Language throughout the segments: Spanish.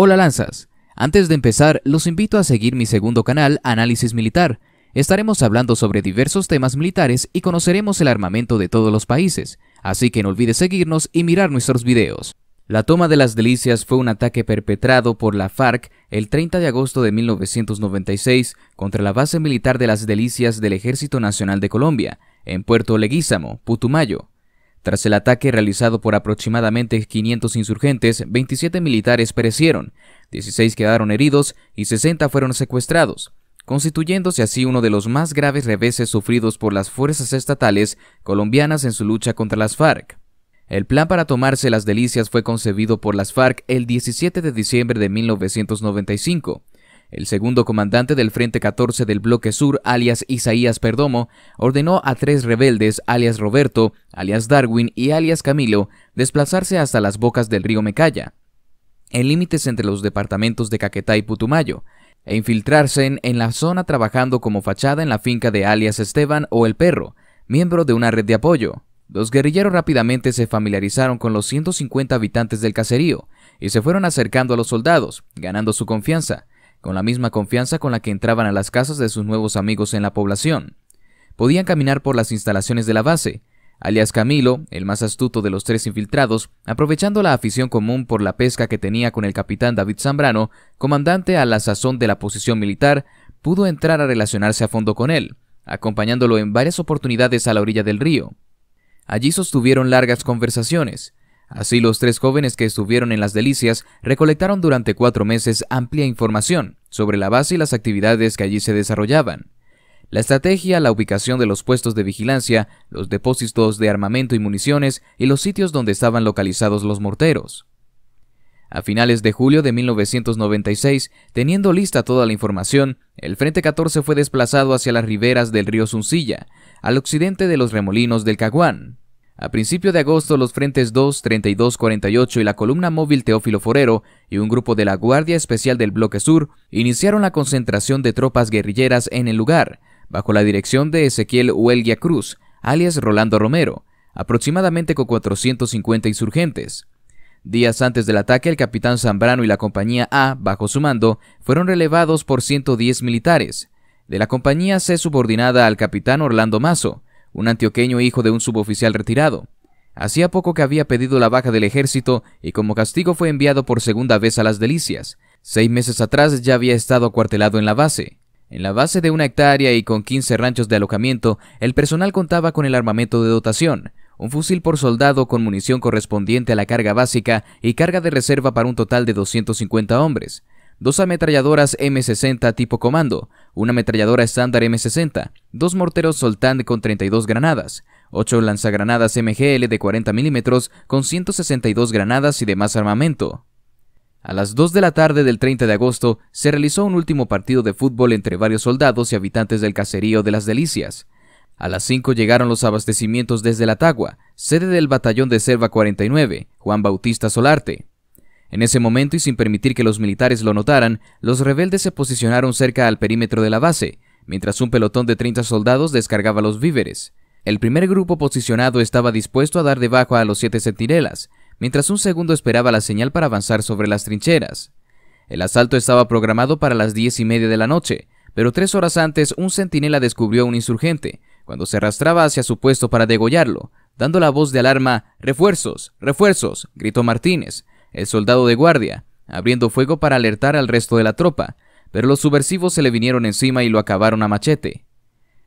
Hola Lanzas, antes de empezar los invito a seguir mi segundo canal Análisis Militar. Estaremos hablando sobre diversos temas militares y conoceremos el armamento de todos los países, así que no olvides seguirnos y mirar nuestros videos. La toma de Las Delicias fue un ataque perpetrado por la FARC el 30 de agosto de 1996 contra la base militar de Las Delicias del Ejército Nacional de Colombia, en Puerto Leguízamo, Putumayo. Tras el ataque realizado por aproximadamente 500 insurgentes, 27 militares perecieron, 16 quedaron heridos y 60 fueron secuestrados, constituyéndose así uno de los más graves reveses sufridos por las fuerzas estatales colombianas en su lucha contra las FARC. El plan para tomarse Las Delicias fue concebido por las FARC el 17 de diciembre de 1995. El segundo comandante del Frente 14 del Bloque Sur, alias Isaías Perdomo, ordenó a 3 rebeldes, alias Roberto, alias Darwin y alias Camilo, desplazarse hasta las bocas del río Mecaya, en límites entre los departamentos de Caquetá y Putumayo, e infiltrarse en la zona trabajando como fachada en la finca de alias Esteban o El Perro, miembro de una red de apoyo. Los guerrilleros rápidamente se familiarizaron con los 150 habitantes del caserío y se fueron acercando a los soldados, ganando su confianza, con la misma confianza con la que entraban a las casas de sus nuevos amigos en la población. Podían caminar por las instalaciones de la base, alias Camilo, el más astuto de los 3 infiltrados, aprovechando la afición común por la pesca que tenía con el capitán David Zambrano, comandante a la sazón de la posición militar, pudo entrar a relacionarse a fondo con él, acompañándolo en varias oportunidades a la orilla del río. Allí sostuvieron largas conversaciones. Así los 3 jóvenes que estuvieron en Las Delicias recolectaron durante 4 meses amplia información sobre la base y las actividades que allí se desarrollaban. La estrategia, la ubicación de los puestos de vigilancia, los depósitos de armamento y municiones y los sitios donde estaban localizados los morteros. A finales de julio de 1996, teniendo lista toda la información, el Frente 14 fue desplazado hacia las riberas del río Suncilla, al occidente de los remolinos del Caguán. A principio de agosto, los frentes 2, 32, 48 y la columna móvil Teófilo Forero y un grupo de la Guardia Especial del Bloque Sur iniciaron la concentración de tropas guerrilleras en el lugar, bajo la dirección de Ezequiel Huelguia Cruz, alias Rolando Romero, aproximadamente con 450 insurgentes. Días antes del ataque, el capitán Zambrano y la compañía A, bajo su mando, fueron relevados por 110 militares. De la compañía C subordinada al capitán Orlando Mazo, un antioqueño hijo de un suboficial retirado. Hacía poco que había pedido la baja del ejército y como castigo fue enviado por segunda vez a Las Delicias. 6 meses atrás ya había estado acuartelado en la base. En la base de 1 hectárea y con 15 ranchos de alojamiento, el personal contaba con el armamento de dotación, un fusil por soldado con munición correspondiente a la carga básica y carga de reserva para un total de 250 hombres. 2 ametralladoras M60 tipo comando, una ametralladora estándar M60, 2 morteros Soltán con 32 granadas, 8 lanzagranadas MGL de 40 milímetros con 162 granadas y demás armamento. A las 2 de la tarde del 30 de agosto se realizó un último partido de fútbol entre varios soldados y habitantes del caserío de Las Delicias. A las 5 llegaron los abastecimientos desde La Tagua, sede del batallón de Selva 49, Juan Bautista Solarte. En ese momento y sin permitir que los militares lo notaran, los rebeldes se posicionaron cerca al perímetro de la base, mientras un pelotón de 30 soldados descargaba los víveres. El primer grupo posicionado estaba dispuesto a dar de baja a los 7 centinelas, mientras un segundo esperaba la señal para avanzar sobre las trincheras. El asalto estaba programado para las 10:30 de la noche, pero 3 horas antes un centinela descubrió a un insurgente, cuando se arrastraba hacia su puesto para degollarlo, dando la voz de alarma: «¡Refuerzos! ¡Refuerzos!», gritó Martínez, el soldado de guardia, abriendo fuego para alertar al resto de la tropa, pero los subversivos se le vinieron encima y lo acabaron a machete.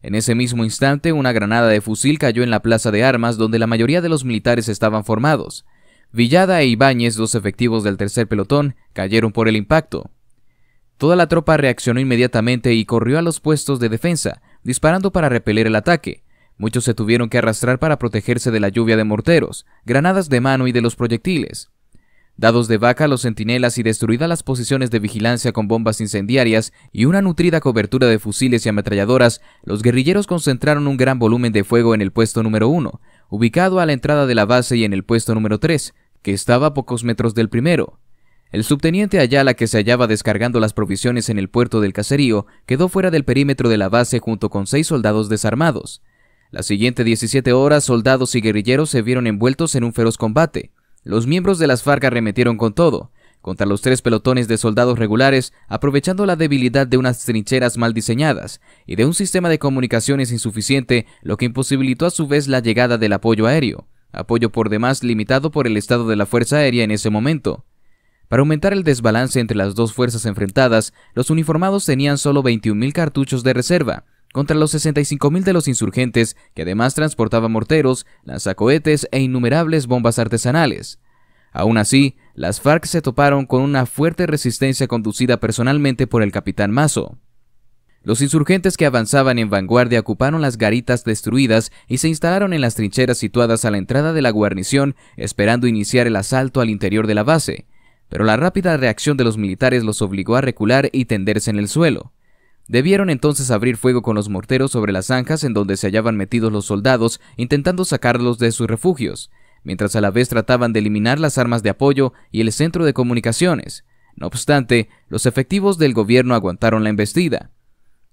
En ese mismo instante, una granada de fusil cayó en la plaza de armas donde la mayoría de los militares estaban formados. Villada e Ibáñez, 2 efectivos del tercer pelotón, cayeron por el impacto. Toda la tropa reaccionó inmediatamente y corrió a los puestos de defensa, disparando para repeler el ataque. Muchos se tuvieron que arrastrar para protegerse de la lluvia de morteros, granadas de mano y de los proyectiles. Dados de baja los centinelas y destruidas las posiciones de vigilancia con bombas incendiarias y una nutrida cobertura de fusiles y ametralladoras, los guerrilleros concentraron un gran volumen de fuego en el puesto número 1, ubicado a la entrada de la base, y en el puesto número 3, que estaba a pocos metros del primero. El subteniente Ayala, que se hallaba descargando las provisiones en el puerto del caserío, quedó fuera del perímetro de la base junto con 6 soldados desarmados. Las siguientes 17 horas, soldados y guerrilleros se vieron envueltos en un feroz combate. Los miembros de las FARC arremetieron con todo, contra los 3 pelotones de soldados regulares, aprovechando la debilidad de unas trincheras mal diseñadas y de un sistema de comunicaciones insuficiente, lo que imposibilitó a su vez la llegada del apoyo aéreo, apoyo por demás limitado por el estado de la Fuerza Aérea en ese momento. Para aumentar el desbalance entre las dos fuerzas enfrentadas, los uniformados tenían solo 21.000 cartuchos de reserva, contra los 65.000 de los insurgentes, que además transportaban morteros, lanzacohetes e innumerables bombas artesanales. Aún así, las FARC se toparon con una fuerte resistencia conducida personalmente por el capitán Mazo. Los insurgentes que avanzaban en vanguardia ocuparon las garitas destruidas y se instalaron en las trincheras situadas a la entrada de la guarnición, esperando iniciar el asalto al interior de la base, pero la rápida reacción de los militares los obligó a recular y tenderse en el suelo. Debieron entonces abrir fuego con los morteros sobre las zanjas en donde se hallaban metidos los soldados, intentando sacarlos de sus refugios, mientras a la vez trataban de eliminar las armas de apoyo y el centro de comunicaciones. No obstante, los efectivos del gobierno aguantaron la embestida.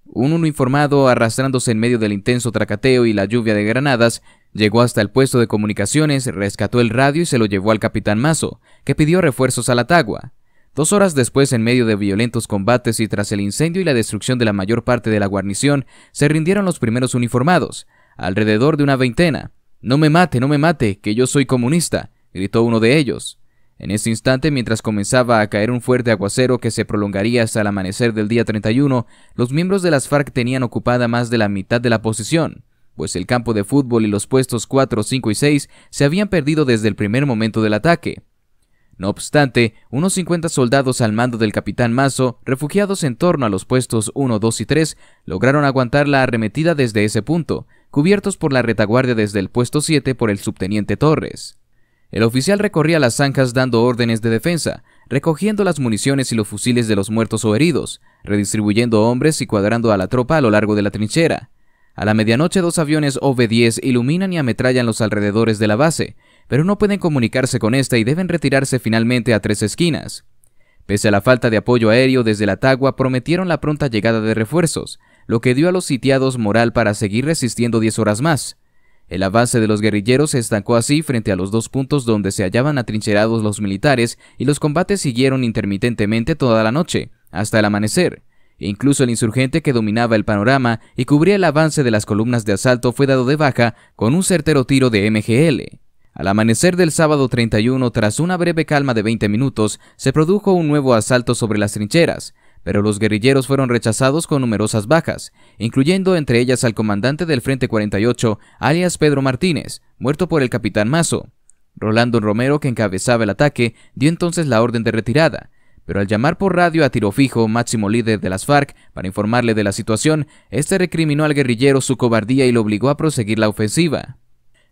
Un uniformado, arrastrándose en medio del intenso tracateo y la lluvia de granadas, llegó hasta el puesto de comunicaciones, rescató el radio y se lo llevó al capitán Mazo, que pidió refuerzos a la Tagua. 2 horas después, en medio de violentos combates y tras el incendio y la destrucción de la mayor parte de la guarnición, se rindieron los primeros uniformados, alrededor de una veintena. «No me mate, que yo soy comunista», gritó uno de ellos. En ese instante, mientras comenzaba a caer un fuerte aguacero que se prolongaría hasta el amanecer del día 31, los miembros de las FARC tenían ocupada más de la mitad de la posición, pues el campo de fútbol y los puestos 4, 5 y 6 se habían perdido desde el primer momento del ataque. No obstante, unos 50 soldados al mando del capitán Mazo, refugiados en torno a los puestos 1, 2 y 3, lograron aguantar la arremetida desde ese punto, cubiertos por la retaguardia desde el puesto 7 por el subteniente Torres. El oficial recorría las zanjas dando órdenes de defensa, recogiendo las municiones y los fusiles de los muertos o heridos, redistribuyendo hombres y cuadrando a la tropa a lo largo de la trinchera. A la medianoche 2 aviones OV-10 iluminan y ametrallan los alrededores de la base, pero no pueden comunicarse con esta y deben retirarse finalmente a 3 esquinas. Pese a la falta de apoyo aéreo desde la Tagua, prometieron la pronta llegada de refuerzos, lo que dio a los sitiados moral para seguir resistiendo 10 horas más. El avance de los guerrilleros se estancó así frente a los 2 puntos donde se hallaban atrincherados los militares y los combates siguieron intermitentemente toda la noche, hasta el amanecer. Incluso el insurgente que dominaba el panorama y cubría el avance de las columnas de asalto fue dado de baja con un certero tiro de MGL. Al amanecer del sábado 31, tras una breve calma de 20 minutos, se produjo un nuevo asalto sobre las trincheras, pero los guerrilleros fueron rechazados con numerosas bajas, incluyendo entre ellas al comandante del Frente 48, alias Pedro Martínez, muerto por el capitán Mazo. Rolando Romero, que encabezaba el ataque, dio entonces la orden de retirada, pero al llamar por radio a Tirofijo, máximo líder de las FARC, para informarle de la situación, este recriminó al guerrillero su cobardía y lo obligó a proseguir la ofensiva.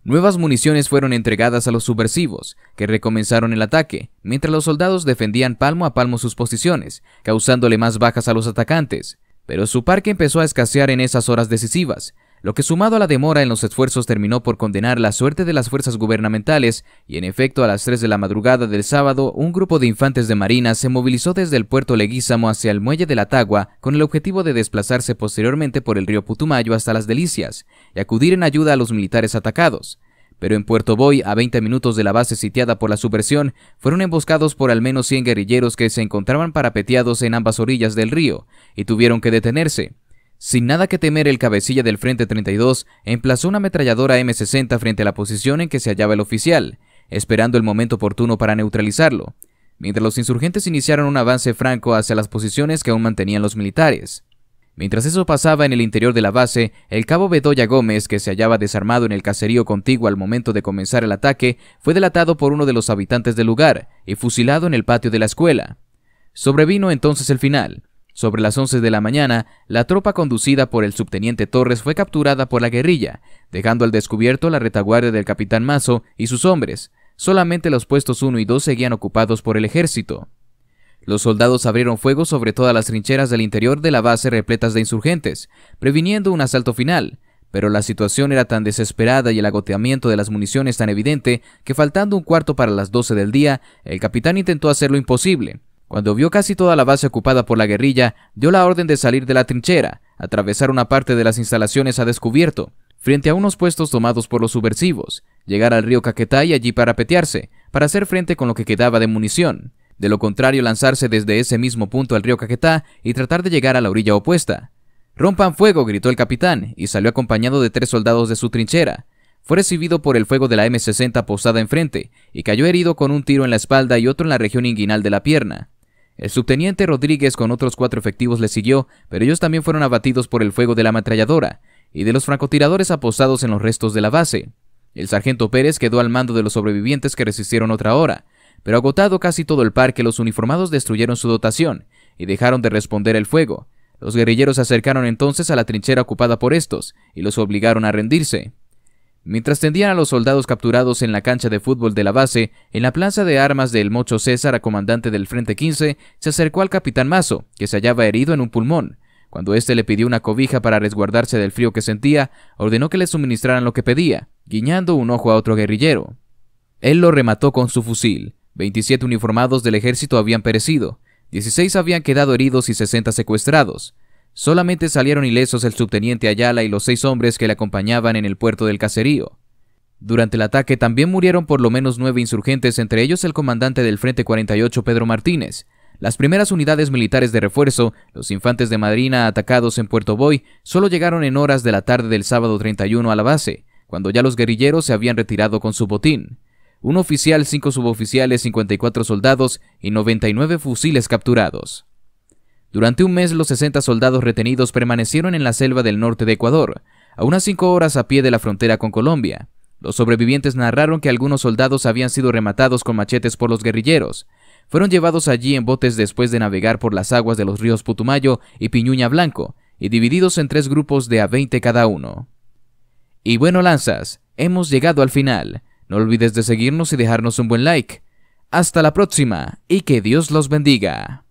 Nuevas municiones fueron entregadas a los subversivos, que recomenzaron el ataque, mientras los soldados defendían palmo a palmo sus posiciones, causándole más bajas a los atacantes. Pero su parque empezó a escasear en esas horas decisivas, lo que sumado a la demora en los esfuerzos terminó por condenar la suerte de las fuerzas gubernamentales, y en efecto a las 3 de la madrugada del sábado, un grupo de infantes de marina se movilizó desde el puerto Leguízamo hacia el muelle de la Tagua con el objetivo de desplazarse posteriormente por el río Putumayo hasta Las Delicias y acudir en ayuda a los militares atacados. Pero en Puerto Boy, a 20 minutos de la base sitiada por la subversión, fueron emboscados por al menos 100 guerrilleros que se encontraban parapeteados en ambas orillas del río y tuvieron que detenerse. Sin nada que temer, el cabecilla del Frente 32 emplazó una ametralladora M60 frente a la posición en que se hallaba el oficial, esperando el momento oportuno para neutralizarlo, mientras los insurgentes iniciaron un avance franco hacia las posiciones que aún mantenían los militares. Mientras eso pasaba en el interior de la base, el cabo Bedoya Gómez, que se hallaba desarmado en el caserío contiguo al momento de comenzar el ataque, fue delatado por uno de los habitantes del lugar y fusilado en el patio de la escuela. Sobrevino entonces el final. Sobre las 11 de la mañana, la tropa conducida por el subteniente Torres fue capturada por la guerrilla, dejando al descubierto la retaguardia del capitán Mazo y sus hombres. Solamente los puestos 1 y 2 seguían ocupados por el ejército. Los soldados abrieron fuego sobre todas las trincheras del interior de la base repletas de insurgentes, previniendo un asalto final, pero la situación era tan desesperada y el agotamiento de las municiones tan evidente que faltando un cuarto para las 12 del día, el capitán intentó hacer lo imposible. Cuando vio casi toda la base ocupada por la guerrilla, dio la orden de salir de la trinchera, atravesar una parte de las instalaciones a descubierto, frente a unos puestos tomados por los subversivos, llegar al río Caquetá y allí parapetearse, para hacer frente con lo que quedaba de munición. De lo contrario, lanzarse desde ese mismo punto al río Caquetá y tratar de llegar a la orilla opuesta. «¡Rompan fuego!», gritó el capitán, y salió acompañado de 3 soldados de su trinchera. Fue recibido por el fuego de la M60 posada enfrente, y cayó herido con un tiro en la espalda y otro en la región inguinal de la pierna. El subteniente Rodríguez con otros 4 efectivos le siguió, pero ellos también fueron abatidos por el fuego de la ametralladora y de los francotiradores apostados en los restos de la base. El sargento Pérez quedó al mando de los sobrevivientes que resistieron otra hora, pero agotado casi todo el parque, los uniformados destruyeron su dotación y dejaron de responder el fuego. Los guerrilleros se acercaron entonces a la trinchera ocupada por estos y los obligaron a rendirse. Mientras tendían a los soldados capturados en la cancha de fútbol de la base, en la plaza de armas del Mocho César, comandante del Frente 15, se acercó al capitán Mazo, que se hallaba herido en un pulmón. Cuando éste le pidió una cobija para resguardarse del frío que sentía, ordenó que le suministraran lo que pedía, guiñando un ojo a otro guerrillero. Él lo remató con su fusil. 27 uniformados del ejército habían perecido, 16 habían quedado heridos y 60 secuestrados. Solamente salieron ilesos el subteniente Ayala y los 6 hombres que le acompañaban en el puerto del caserío. Durante el ataque también murieron por lo menos 9 insurgentes, entre ellos el comandante del Frente 48, Pedro Martínez. Las primeras unidades militares de refuerzo, los infantes de marina atacados en Puerto Boy, solo llegaron en horas de la tarde del sábado 31 a la base, cuando ya los guerrilleros se habían retirado con su botín. Un oficial, 5 suboficiales, 54 soldados y 99 fusiles capturados. Durante un mes, los 60 soldados retenidos permanecieron en la selva del norte de Ecuador, a unas 5 horas a pie de la frontera con Colombia. Los sobrevivientes narraron que algunos soldados habían sido rematados con machetes por los guerrilleros. Fueron llevados allí en botes después de navegar por las aguas de los ríos Putumayo y Piñuña Blanco, y divididos en 3 grupos de a 20 cada uno. Y bueno, lanzas, hemos llegado al final. No olvides de seguirnos y dejarnos un buen like. Hasta la próxima, y que Dios los bendiga.